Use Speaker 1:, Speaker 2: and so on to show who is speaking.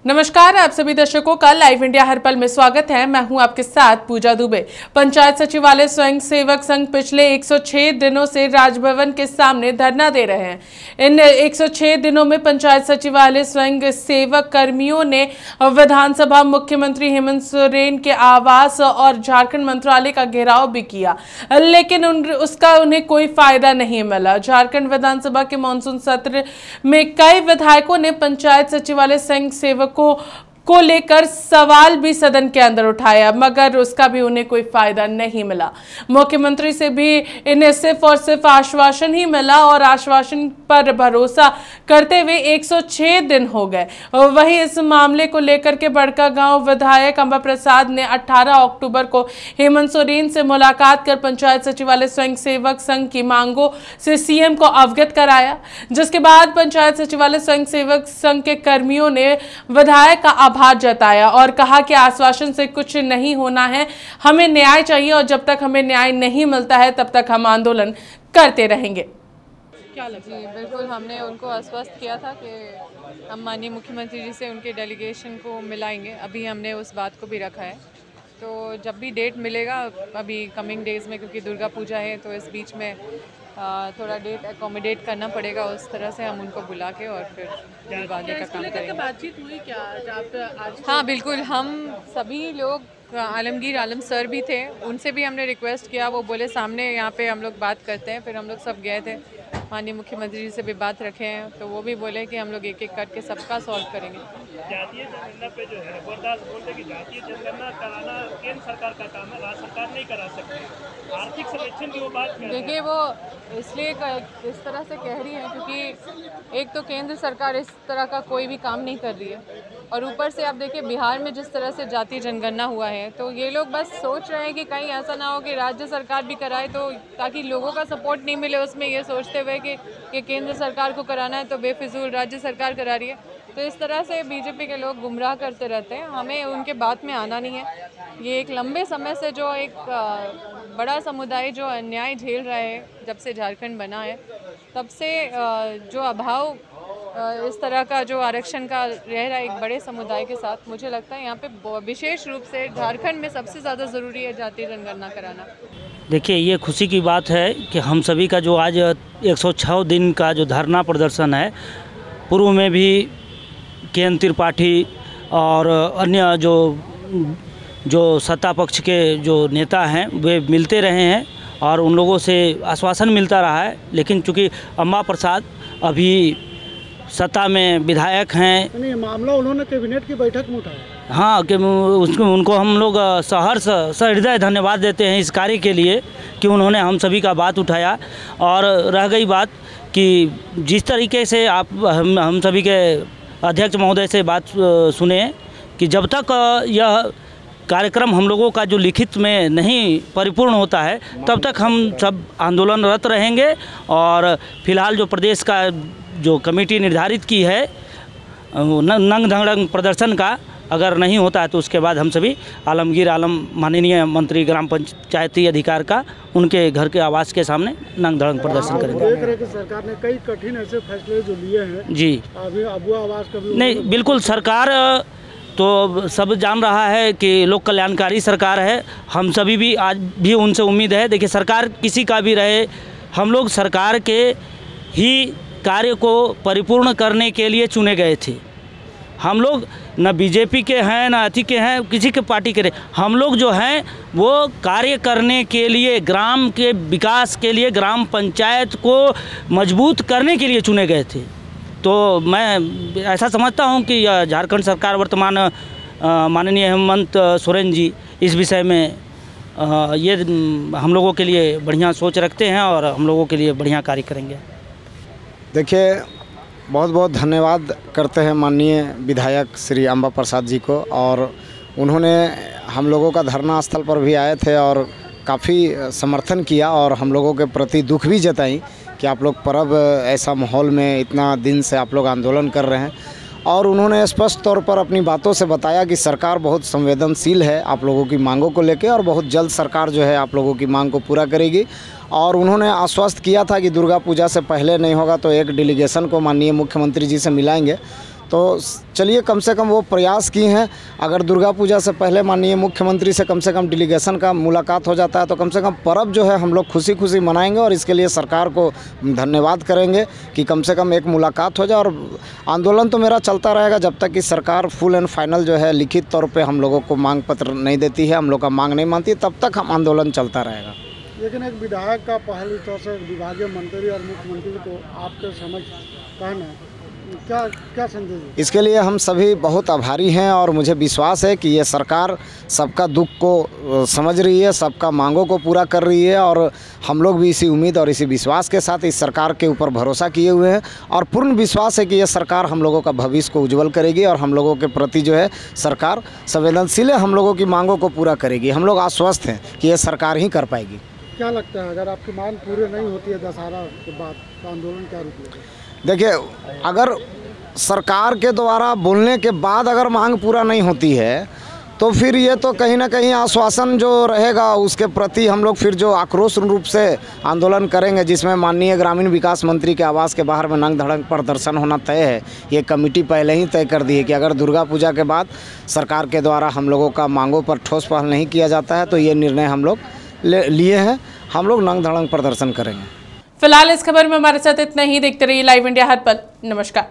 Speaker 1: नमस्कार, आप सभी दर्शकों का लाइव इंडिया हर पल में स्वागत है। मैं हूं आपके साथ पूजा दुबे। पंचायत सचिवालय स्वयं सेवक संघ पिछले 106 दिनों से राजभवन के सामने धरना दे रहे हैं। इन 106 दिनों में पंचायत सचिवालय स्वयं सेवक कर्मियों ने विधानसभा, मुख्यमंत्री हेमंत सोरेन के आवास और झारखंड मंत्रालय का घेराव भी किया, लेकिन उसका उन्हें कोई फायदा नहीं मिला। झारखंड विधानसभा के मानसून सत्र में कई विधायकों ने पंचायत सचिवालय संघ सेवक को लेकर सवाल भी सदन के अंदर उठाया, मगर उसका भी उन्हें कोई फायदा नहीं मिला। मुख्यमंत्री से भी इन्हें सिर्फ और सिर्फ आश्वासन ही मिला और आश्वासन पर भरोसा करते हुए 106 दिन हो गए। वहीं इस मामले को लेकर के बड़कागांव विधायक अंबा प्रसाद ने 18 अक्टूबर को हेमंत सोरेन से मुलाकात कर पंचायत सचिवालय स्वयं सेवक संघ की मांगों से सीएम को अवगत कराया, जिसके बाद पंचायत सचिवालय स्वयं सेवक संघ के कर्मियों ने विधायक का आभार जताया और कहा कि आश्वासन से कुछ नहीं होना है, हमें न्याय चाहिए और जब तक हमें न्याय नहीं मिलता है तब तक हम आंदोलन करते रहेंगे। क्या लगता है?
Speaker 2: जी बिल्कुल, हमने उनको आश्वस्त किया था कि हम माननीय मुख्यमंत्री जी से उनके डेलीगेशन को मिलाएंगे। अभी हमने उस बात को भी रखा है, तो जब भी डेट मिलेगा अभी कमिंग डेज़ में, क्योंकि दुर्गा पूजा है तो इस बीच में थोड़ा डेट एकोमोडेट करना पड़ेगा, उस तरह से हम उनको बुला के और फिर आगे का काम करेंगे।
Speaker 1: बातचीत हुई क्या आज?
Speaker 2: हाँ बिल्कुल, हम सभी लोग, आलमगीर आलम सर भी थे, उनसे भी हमने रिक्वेस्ट किया। वो बोले सामने यहाँ पे हम लोग बात करते हैं। फिर हम लोग सब गए थे, माननीय मुख्यमंत्री जी से भी बात रखे हैं, तो वो भी बोले कि हम लोग एक एक करके सबका सॉल्व करेंगे।
Speaker 3: जातीय जनगणना पे जो है गुरदास बोलते कि जातीय जनगणना कराना केंद्र सरकार का काम है, राज्य सरकार नहीं करा सकती। आर्थिक सर्वेक्षण की वो बात
Speaker 2: देखिए, वो इसलिए इस तरह से कह रही है क्योंकि एक तो केंद्र सरकार इस तरह का कोई भी काम नहीं कर रही है, और ऊपर से आप देखिए बिहार में जिस तरह से जातीय जनगणना हुआ है, तो ये लोग बस सोच रहे हैं कि कहीं ऐसा ना हो कि राज्य सरकार भी कराए, तो ताकि लोगों का सपोर्ट नहीं मिले उसमें, ये सोचते हुए कि केंद्र सरकार को कराना है तो बेफिजूल राज्य सरकार करा रही है। तो इस तरह से बीजेपी के लोग गुमराह करते रहते हैं, हमें उनके बात में आना नहीं है। ये एक लंबे समय से जो एक बड़ा समुदाय जो अन्याय झेल रहा है, जब से झारखंड बना है तब से जो अभाव इस तरह का जो आरक्षण का रह रहा है एक बड़े समुदाय के साथ, मुझे लगता है यहाँ पे विशेष रूप से झारखंड में सबसे ज़्यादा ज़रूरी है जातीय जनगणना कराना।
Speaker 4: देखिए, ये खुशी की बात है कि हम सभी का जो आज 106 दिन का जो धरना प्रदर्शन है, पूर्व में भी केएन त्रिपाठी और अन्य जो सत्ता पक्ष के जो नेता हैं वे मिलते रहे हैं और उन लोगों से आश्वासन मिलता रहा है। लेकिन चूँकि अंबा प्रसाद अभी सत्ता में विधायक हैं,
Speaker 5: नहीं, मामला उन्होंने कैबिनेट की बैठक में उठाया।
Speaker 4: हाँ, कि उनको हम लोग सहृदय धन्यवाद देते हैं इस कार्य के लिए कि उन्होंने हम सभी का बात उठाया। और रह गई बात कि जिस तरीके से हम सभी के अध्यक्ष महोदय से बात सुने कि जब तक यह कार्यक्रम हम लोगों का जो लिखित में नहीं परिपूर्ण होता है तब तक हम सब आंदोलनरत रहेंगे। और फिलहाल जो प्रदेश का जो कमेटी निर्धारित की है नंग धड़ंग प्रदर्शन का, अगर नहीं होता है तो उसके बाद हम सभी आलमगीर आलम माननीय मंत्री ग्राम पंचायती अधिकार का उनके घर के आवास के सामने नंग धड़ंग प्रदर्शन करेंगे।
Speaker 5: देख रहे कि सरकार ने कई कठिन ऐसे फैसले जो लिए हैं।
Speaker 4: जी,
Speaker 5: अभी अबुआ आवास का भी
Speaker 4: नहीं, बिल्कुल सरकार तो सब जान रहा है कि लोक कल्याणकारी सरकार है। हम सभी भी आज भी उनसे उम्मीद है। देखिए, सरकार किसी का भी रहे, हम लोग सरकार के ही कार्य को परिपूर्ण करने के लिए चुने गए थे। हम लोग न बीजेपी के हैं न अति के हैं, किसी के पार्टी के रहे, हम लोग जो हैं वो कार्य करने के लिए, ग्राम के विकास के लिए, ग्राम पंचायत को मजबूत करने के लिए चुने गए थे। तो मैं ऐसा समझता हूं कि झारखंड सरकार वर्तमान माननीय हेमंत सोरेन जी इस विषय में ये हम लोगों के लिए बढ़िया सोच रखते हैं और हम लोगों के लिए बढ़िया कार्य करेंगे।
Speaker 6: देखिए, बहुत बहुत धन्यवाद करते हैं माननीय विधायक श्री अंबा प्रसाद जी को। और उन्होंने हम लोगों का धरना स्थल पर भी आए थे और काफ़ी समर्थन किया और हम लोगों के प्रति दुख भी जताई कि आप लोग पर्व ऐसा माहौल में इतना दिन से आप लोग आंदोलन कर रहे हैं। और उन्होंने स्पष्ट तौर पर अपनी बातों से बताया कि सरकार बहुत संवेदनशील है आप लोगों की मांगों को लेकर और बहुत जल्द सरकार जो है आप लोगों की मांग को पूरा करेगी। और उन्होंने आश्वस्त किया था कि दुर्गा पूजा से पहले नहीं होगा तो एक डेलीगेशन को माननीय मुख्यमंत्री जी से मिलाएंगे। तो चलिए कम से कम वो प्रयास किए हैं। अगर दुर्गा पूजा से पहले माननीय मुख्यमंत्री से कम डेलीगेशन का मुलाकात हो जाता है तो कम से कम पर्व जो है हम लोग खुशी खुशी मनाएंगे और इसके लिए सरकार को धन्यवाद करेंगे कि कम से कम एक मुलाकात हो जाए। और आंदोलन तो मेरा चलता रहेगा जब तक कि सरकार फुल एंड फाइनल जो है लिखित तौर पे हम लोगों को मांग पत्र नहीं देती है, हम लोग का मांग नहीं मानती, तब तक हम आंदोलन चलता रहेगा।
Speaker 5: लेकिन एक विधायक का पहली तौर से विभागीय मंत्री और मुख्यमंत्री को आपके समझ कहना क्या संदेश है?
Speaker 6: इसके लिए हम सभी बहुत आभारी हैं और मुझे विश्वास है कि ये सरकार सबका दुख को समझ रही है, सबका मांगों को पूरा कर रही है और हम लोग भी इसी उम्मीद और इसी विश्वास के साथ इस सरकार के ऊपर भरोसा किए हुए हैं और पूर्ण विश्वास है कि ये सरकार हम लोगों का भविष्य को उज्जवल करेगी और हम लोगों के प्रति जो है सरकार संवेदनशील है, हम लोगों की मांगों को पूरा करेगी। हम लोग आश्वस्त हैं कि ये सरकार ही कर पाएगी।
Speaker 5: क्या लगता है अगर आपकी मांग पूरी नहीं होती है दशहरा के बाद तो आंदोलन क्या रूप लेगा?
Speaker 6: देखिए, अगर सरकार के द्वारा बोलने के बाद अगर मांग पूरा नहीं होती है तो फिर ये तो कहीं ना कहीं आश्वासन जो रहेगा उसके प्रति हम लोग फिर जो आक्रोश रूप से आंदोलन करेंगे, जिसमें माननीय ग्रामीण विकास मंत्री के आवास के बाहर में नंग धड़ंग प्रदर्शन होना तय है। ये कमेटी पहले ही तय कर दी है कि अगर दुर्गा पूजा के बाद सरकार के द्वारा हम लोगों का मांगों पर ठोस पहल नहीं किया जाता है तो ये निर्णय हम लोग लिए हैं, हम लोग नंग धड़ंग प्रदर्शन करेंगे।
Speaker 1: फिलहाल इस खबर में हमारे साथ इतना ही। देखते रहिए लाइव इंडिया हर पल। नमस्कार।